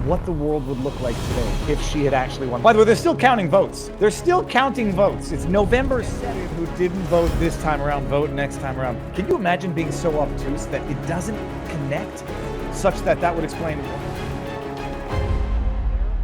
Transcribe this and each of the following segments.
what the world would look like today if she had actually won. By the way, they're still counting votes. They're still counting votes. It's November 2nd. Who didn't vote this time around, vote next time around. Can you imagine being so obtuse that it doesn't connect such that that would explain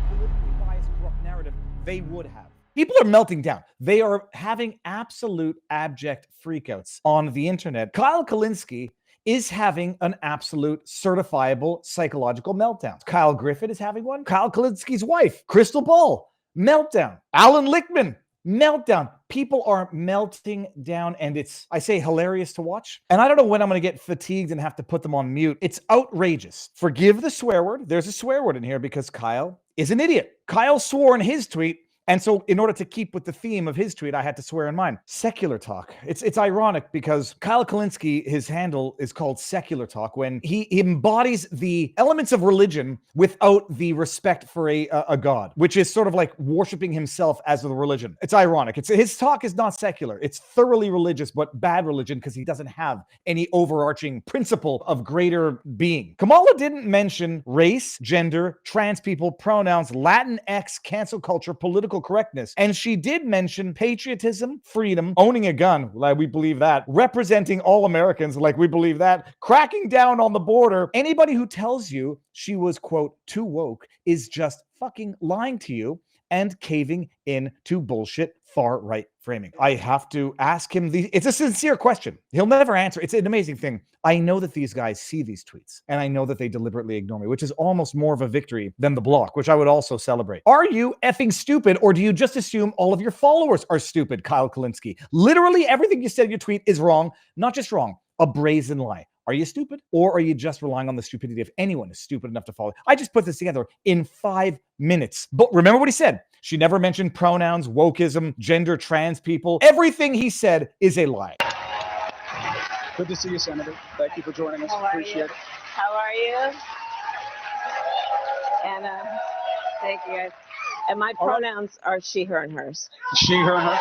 politically biased, corrupt narrative they would have? People are melting down. They are having absolute abject freakouts on the internet. Kyle Kulinski is having an absolute certifiable psychological meltdown. Kyle Griffin is having one. Kyle Kulinski's wife, Crystal Ball, meltdown. Alan Lichtman, meltdown. People are melting down, and it's, I say, hilarious to watch. And I don't know when I'm going to get fatigued and have to put them on mute. It's outrageous. Forgive the swear word. There's a swear word in here because Kyle is an idiot. Kyle swore in his tweet, and so in order to keep with the theme of his tweet, I had to swear in mine. Secular talk. It's ironic because Kyle Kulinski, his handle is called Secular Talk, when he embodies the elements of religion without the respect for a god, which is sort of like worshiping himself as the religion. It's ironic. His talk is not secular. It's thoroughly religious, but bad religion because he doesn't have any overarching principle of greater being. Kamala didn't mention race, gender, trans people, pronouns, Latinx, cancel culture, political correctness. And she did mention patriotism, freedom, owning a gun, like we believe that, representing all Americans, like we believe that, cracking down on the border. Anybody who tells you she was, quote, too woke is just fucking lying to you and caving in to bullshit far-right framing. I have to ask him it's a sincere question. He'll never answer. It's an amazing thing. I know that these guys see these tweets, and I know that they deliberately ignore me, which is almost more of a victory than the block, which I would also celebrate. Are you effing stupid, or do you just assume all of your followers are stupid, Kyle Kulinski? Literally everything you said in your tweet is wrong, not just wrong, a brazen lie. Are you stupid, or are you just relying on the stupidity of anyone who's stupid enough to follow? I just put this together in 5 minutes. But remember what he said. She never mentioned pronouns, wokeism, gender, trans people. Everything he said is a lie. Good to see you, Senator. Thank you for joining us. Appreciate it. How are you? Anna, thank you guys. And my pronouns are she, her, and hers. She, her, and her.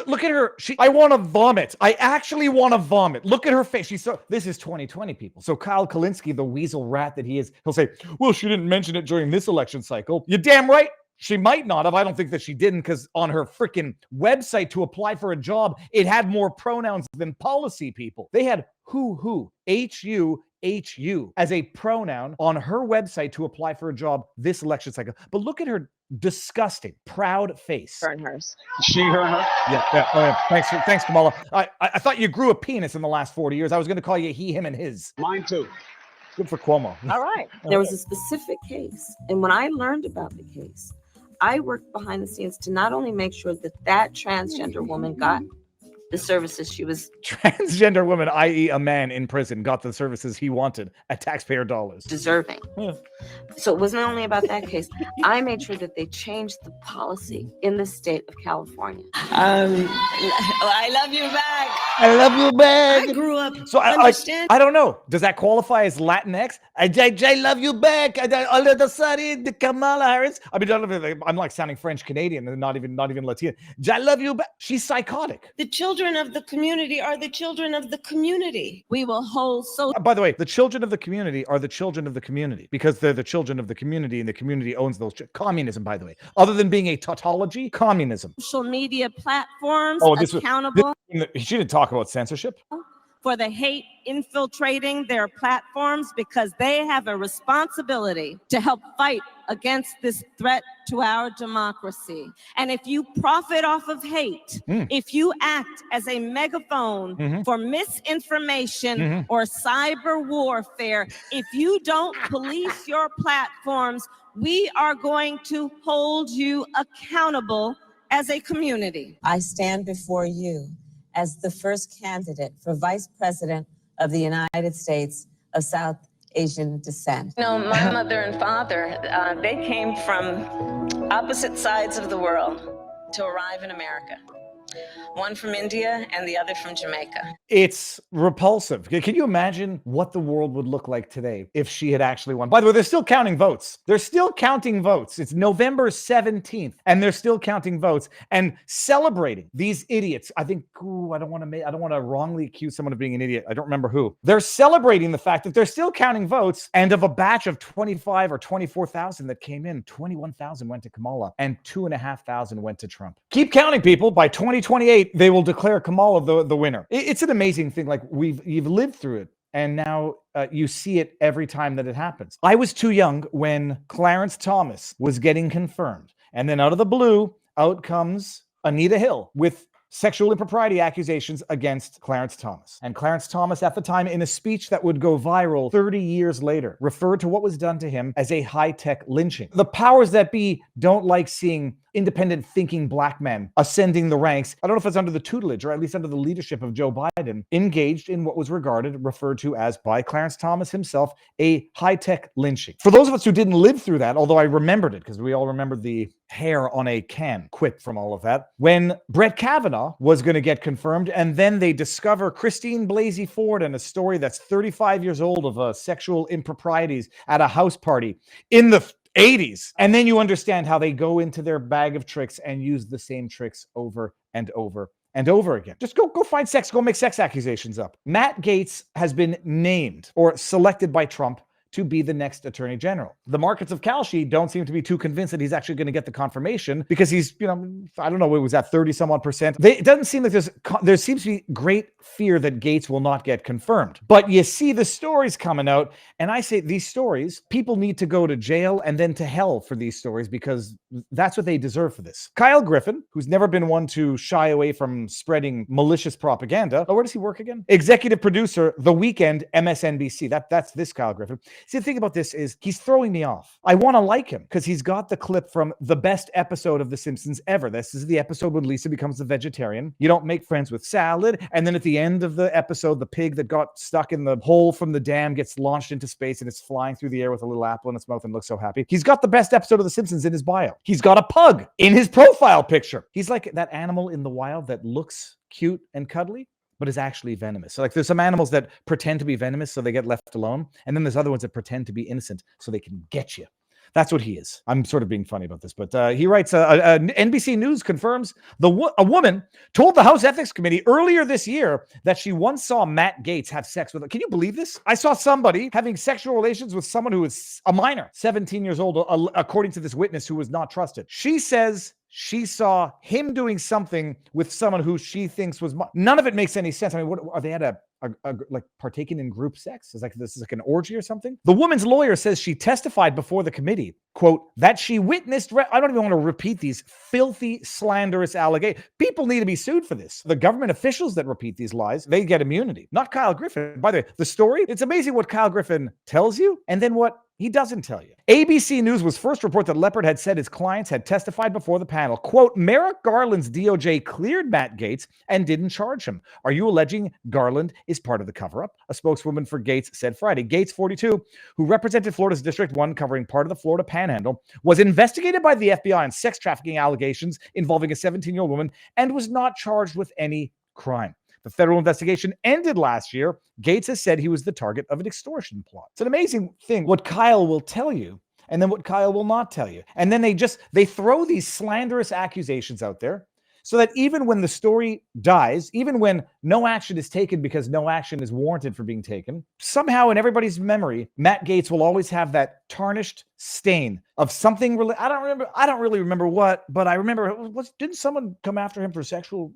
Look at her. I want to vomit. I actually want to vomit. Look at her face. This is 2020, people. So Kyle Kulinski, the weasel rat that he is, he'll say, well, she didn't mention it during this election cycle. You're damn right. She might not have. I don't think that she didn't, because on her freaking website to apply for a job, it had more pronouns than policy people. They had who, H-U, as a pronoun on her website to apply for a job this election cycle. But look at her disgusting, proud face. Her and hers. She, her, and her? Yeah. Oh, yeah. Thanks, Kamala. I thought you grew a penis in the last 40 years. I was going to call you he, him, and his. Mine too. Good for Cuomo. All right. There was a specific case, and when I learned about the case, I worked behind the scenes to not only make sure that that transgender woman got the services she was transgender woman, i.e. a man in prison, got the services he wanted at taxpayer dollars. Deserving. Yeah. So it wasn't only about that case. I made sure that they changed the policy in the state of California. I love you back. I love you back. I grew up. So I don't know. Does that qualify as Latinx? I love you back. The Kamala Harris. I mean, I'm like sounding French Canadian and not even Latino. I love you back. She's psychotic. The children of the community are the children of the community. We will hold so. By the way, the children of the community are the children of the community because they're the children of the community, and the community owns those. Communism, by the way, other than being a tautology, communism. Social media platforms accountable. She didn't talk about censorship. For the hate infiltrating their platforms, because they have a responsibility to help fight against this threat to our democracy. And if you profit off of hate, if you act as a megaphone for misinformation or cyber warfare, if you don't police your platforms, we are going to hold you accountable as a community. I stand before you as the first candidate for Vice President of the United States of South Asian descent. You know, my mother and father, they came from opposite sides of the world to arrive in America. one from India and the other from Jamaica. It's repulsive. Can you imagine what the world would look like today if she had actually won? By the way, they're still counting votes. They're still counting votes. It's November 17th, and they're still counting votes and celebrating these idiots. I think, I don't want to wrongly accuse someone of being an idiot. I don't remember who. They're celebrating the fact that they're still counting votes, and of a batch of 25 or 24,000 that came in, 21,000 went to Kamala, and 2,500 went to Trump. Keep counting, people. By 2028, they will declare Kamala the winner. It's an amazing thing. Like you've lived through it. And now you see it every time that it happens. I was too young when Clarence Thomas was getting confirmed. And then out of the blue, out comes Anita Hill with sexual impropriety accusations against Clarence Thomas. And Clarence Thomas, at the time, in a speech that would go viral 30 years later, referred to what was done to him as a high-tech lynching. The powers that be don't like seeing independent thinking black men ascending the ranks. I don't know if it's under the tutelage or at least under the leadership of Joe Biden, engaged in what was referred to as, by Clarence Thomas himself, a high-tech lynching. For those of us who didn't live through that, although I remembered it because we all remembered the hair on a can quip from all of that, when Brett Kavanaugh was going to get confirmed, and then they discover Christine Blasey Ford and a story that's 35 years old of sexual improprieties at a house party in the 80s. And then you understand how they go into their bag of tricks and use the same tricks over and over and over again. Just go find sex, go make sex accusations up. Matt Gaetz has been named or selected by Trump to be the next attorney general. The markets of Kalshi don't seem to be too convinced that he's actually going to get the confirmation because he's, I don't know, it was at 30 some odd percent. It doesn't seem like there seems to be great fear that Gaetz will not get confirmed. But you see the stories coming out, and I say these stories, people need to go to jail and then to hell for these stories because that's what they deserve for this. Kyle Griffin, who's never been one to shy away from spreading malicious propaganda. Oh, where does he work again? Executive producer, The Weekend, MSNBC. That's this Kyle Griffin. See, the thing about this is he's throwing me off. I want to like him because he's got the clip from the best episode of The Simpsons ever. This is the episode when Lisa becomes a vegetarian. You don't make friends with salad. And then at the end of the episode, the pig that got stuck in the hole from the dam gets launched into space and it's flying through the air with a little apple in its mouth and looks so happy. He's got the best episode of The Simpsons in his bio. He's got a pug in his profile picture. He's like that animal in the wild that looks cute and cuddly, but is actually venomous. So like there's some animals that pretend to be venomous so they get left alone. And then there's other ones that pretend to be innocent so they can get you. That's what he is. I'm sort of being funny about this, but he writes, NBC News confirms a woman told the House Ethics Committee earlier this year that she once saw Matt Gaetz have sex with her. Can you believe this? I saw somebody having sexual relations with someone who was a minor, 17 years old, according to this witness who was not trusted. She says she saw him doing something with someone who she thinks was... None of it makes any sense. I mean, what are they at like partaking in group sex? This is like an orgy or something? The woman's lawyer says she testified before the committee, quote, that she witnessed... I don't even want to repeat these filthy, slanderous allegations. People need to be sued for this. The government officials that repeat these lies, they get immunity. Not Kyle Griffin. By the way, the story, it's amazing what Kyle Griffin tells you and then what he doesn't tell you. ABC News was first report that Leopard had said his clients had testified before the panel. Quote, Merrick Garland's DOJ cleared Matt Gaetz and didn't charge him. Are you alleging Garland is part of the cover-up? A spokeswoman for Gaetz said Friday. Gaetz, 42, who represented Florida's District 1 covering part of the Florida Panhandle, was investigated by the FBI on sex trafficking allegations involving a 17-year-old woman and was not charged with any crime. The federal investigation ended last year. Gaetz has said he was the target of an extortion plot. It's an amazing thing what Kyle will tell you and then what Kyle will not tell you. And then they throw these slanderous accusations out there so that even when the story dies, even when no action is taken because no action is warranted for being taken, somehow in everybody's memory, Matt Gaetz will always have that tarnished stain of something. I don't really remember what, but I remember, didn't someone come after him for sexual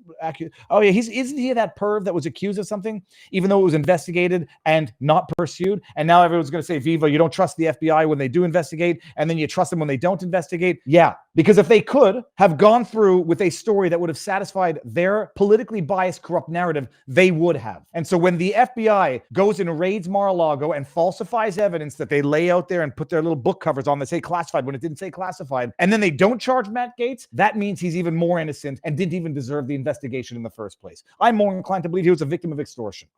Oh yeah, isn't he that perv that was accused of something, even though it was investigated and not pursued? And now everyone's going to say, Viva, you don't trust the FBI when they do investigate, and then you trust them when they don't investigate. Yeah, because if they could have gone through with a story that would have satisfied their politically biased, corrupt narrative, they would have. And so when the FBI goes and raids Mar-a-Lago and falsifies evidence that they lay out there and put their little book covers on that say classified when it didn't say classified, and then they don't charge Matt Gaetz, that means he's even more innocent and didn't even deserve the investigation in the first place. I'm more inclined to believe he was a victim of extortion.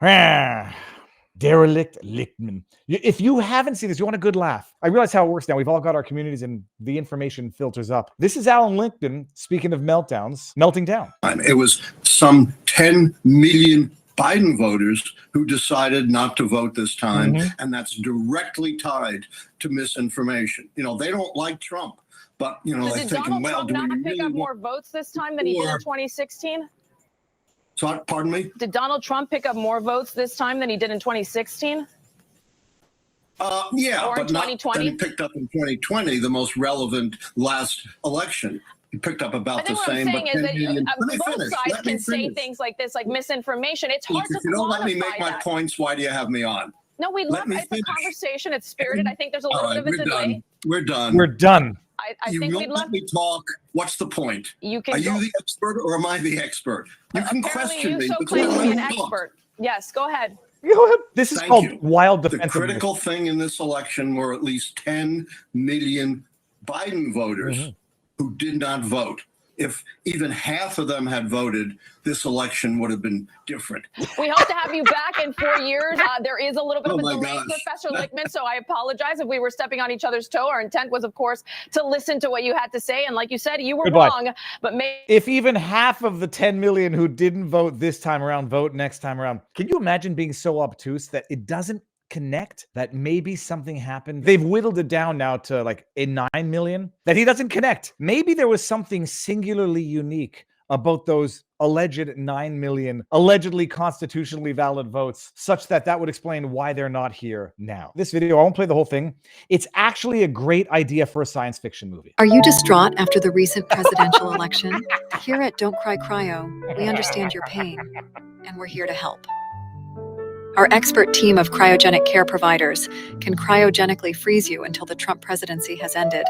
Derelict Lichtman. If you haven't seen this, you want a good laugh. I realize how it works now. We've all got our communities and the information filters up. This is Alan Lichtman, speaking of meltdowns, melting down. It was some 10 million Biden voters who decided not to vote this time, and that's directly tied to misinformation. You know, they don't like Trump, but, you know, So they're did thinking, Donald well, Trump do we not pick really up want... more votes this time than he did in Or- 2016? So, pardon me? Did Donald Trump pick up more votes this time than he did in 2016? Yeah, Or in but not than 2020? he picked up in 2020, the most relevant last election. He picked up I about the think what I'm same, but saying is 10 that million. Let me both finish. sides Let me can say finish. things like this, like misinformation. It's Look, hard to if you don't let me make quantify my that. points, why do you have me on? No, we let love me it's a finish. conversation. It's spirited. I think there's a All little right, bit of a we're delay. done. We're done. We're done. I You think won't we'd love let me talk. What's the point? you Are can you go. the expert or am I the expert? You can Apparently, question you me. so but claim to let be an me talk. expert. Yes, go ahead. This is Thank called you. wild The defensiveness. critical thing in this election were at least 10 million Biden voters who did not vote. If even half of them had voted, this election would have been different. We hope to have you back in 4 years. There is a little bit Oh of a my delay, gosh. Professor Lichtman, so I apologize if we were stepping on each other's toe. Our intent was, of course, to listen to what you had to say. And like you said, you were Goodbye. wrong, but maybe. If even half of the 10 million who didn't vote this time around vote next time around, can you imagine being so obtuse that it doesn't connect, that maybe something happened? They've whittled it down now to like a 9 million, that he doesn't connect. Maybe there was something singularly unique about those alleged 9 million allegedly constitutionally valid votes, such that that would explain why they're not here now. This video, I won't play the whole thing. It's actually a great idea for a science fiction movie. Are you distraught after the recent presidential election? Here at Don't Cry Cryo, we understand your pain, and we're here to help. Our expert team of cryogenic care providers can cryogenically freeze you until the Trump presidency has ended.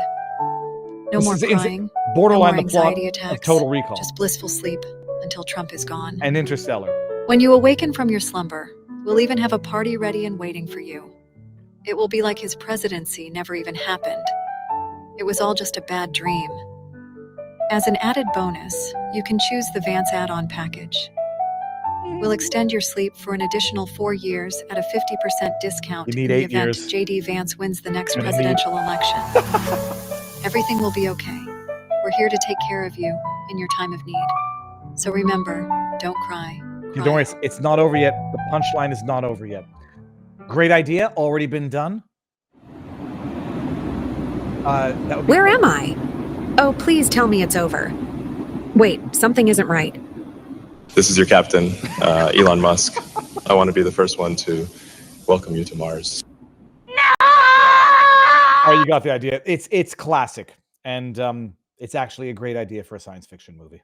No This more is insane. crying, Borderline no the more plot anxiety of attacks, Total Recall just blissful sleep until Trump is gone. and Interstellar. When you awaken from your slumber, we'll even have a party ready and waiting for you. It will be like his presidency never even happened. It was all just a bad dream. As an added bonus, you can choose the Vance add-on package. We'll extend your sleep for an additional 4 years at a 50% discount You need in the 8 event years. JD Vance wins the next Gonna need- presidential election. Everything will be okay. We're here to take care of you in your time of need. So remember, don't cry. Don't worry, it's not over yet. The punchline is not over yet. Great idea, already been done. That would be Where am I? Oh, please tell me it's over. Wait, something isn't right. This is your captain, Elon Musk. I want to be the first one to welcome you to Mars. All right, you got the idea. It's classic, and it's actually a great idea for a science fiction movie.